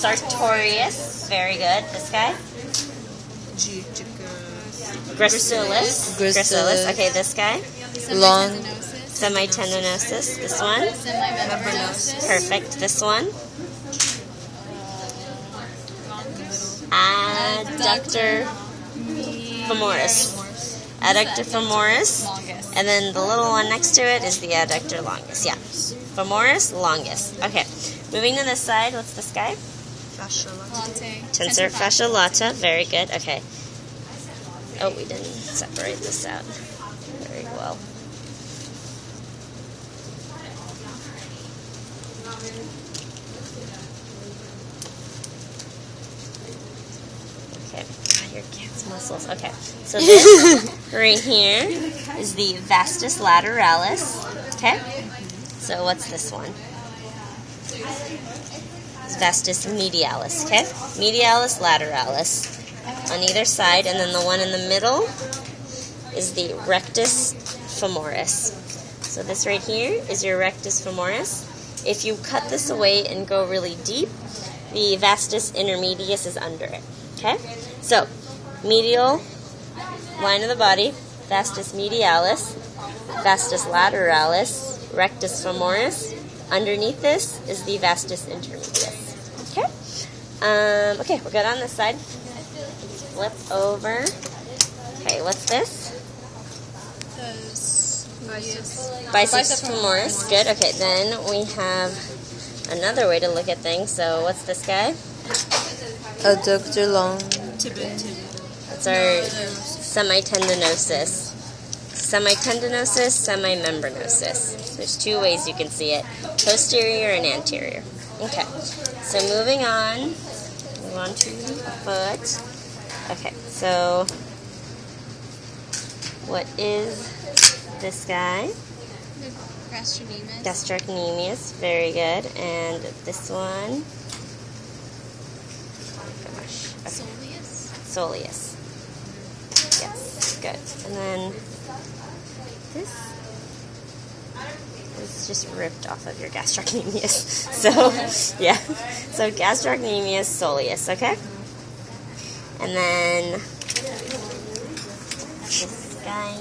Sartorius. Very good. This guy. Gracilis. Gracilis. Okay, this guy. Long. Semitendinosus. This one. Membranosus. Perfect. This one. Adductor femoris. Adductor femoris. And then the little one next to it is the adductor longus. Yeah. Femoris longus. Okay. Moving to this side. What's this guy? Fascia lata. Tensor fascia lata. Very good. Okay. Oh, we didn't separate this out very well. Okay. God, your cat's muscles. Okay. So this right here is the vastus lateralis. Okay. So what's this one? It's vastus medialis. Okay. Medialis lateralis on either side, and then the one in the middle is the rectus femoris. So this right here is your rectus femoris. If you cut this away and go really deep, the vastus intermedius is under it. Okay? So, medial line of the body, vastus medialis, vastus lateralis, rectus femoris. Underneath this is the vastus intermedius. Okay? Okay, we're good on this side. Flip over. Okay, what's this? Biceps femoris. Good. Okay, then we have another way to look at things. So what's this guy? Adductor long. That's our semitendinosus. Semitendinosus, semimembranosus. There's two ways you can see it. Posterior and anterior. Okay. So moving on. Move on to the foot. Okay, so what is this guy? Gastrocnemius. Gastrocnemius, very good. And this one? Gosh. Okay. Soleus. Yes, good. And then this is just ripped off of your gastrocnemius. So, yeah. So gastrocnemius, soleus, okay? And then this guy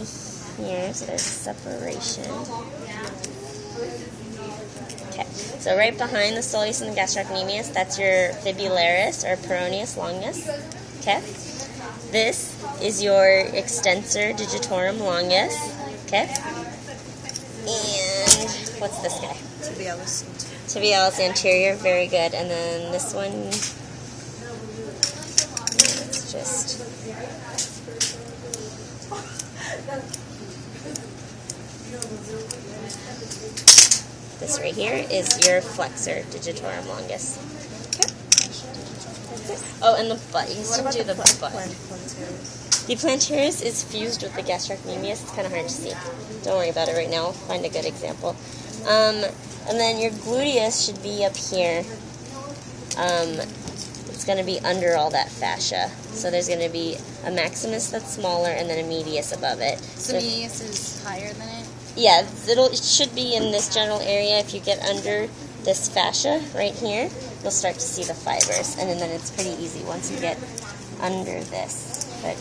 here, so there's separation. Okay, so right behind the soleus and the gastrocnemius, that's your fibularis or peroneus longus. Okay, this is your extensor digitorum longus. Okay, and what's this guy? Tibialis anterior, very good. And then this one. Just this right here is your flexor digitorum longus. Okay. Oh, and the butt. You still do the butt. The plantaris is fused with the gastrocnemius. It's kind of hard to see. Don't worry about it right now. I'll find a good example. And then your gluteus should be up here. It's going to be under all that fascia. So there's going to be a maximus that's smaller and then a medius above it. So medius is higher than it? Yeah, it should be in this general area. If you get under this fascia right here, you'll start to see the fibers. And then it's pretty easy once you get under this. But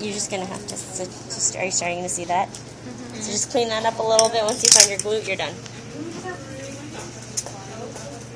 you're just going to have to, are you starting to see that? Mm-hmm. So just clean that up a little bit. Once you find your glute, you're done.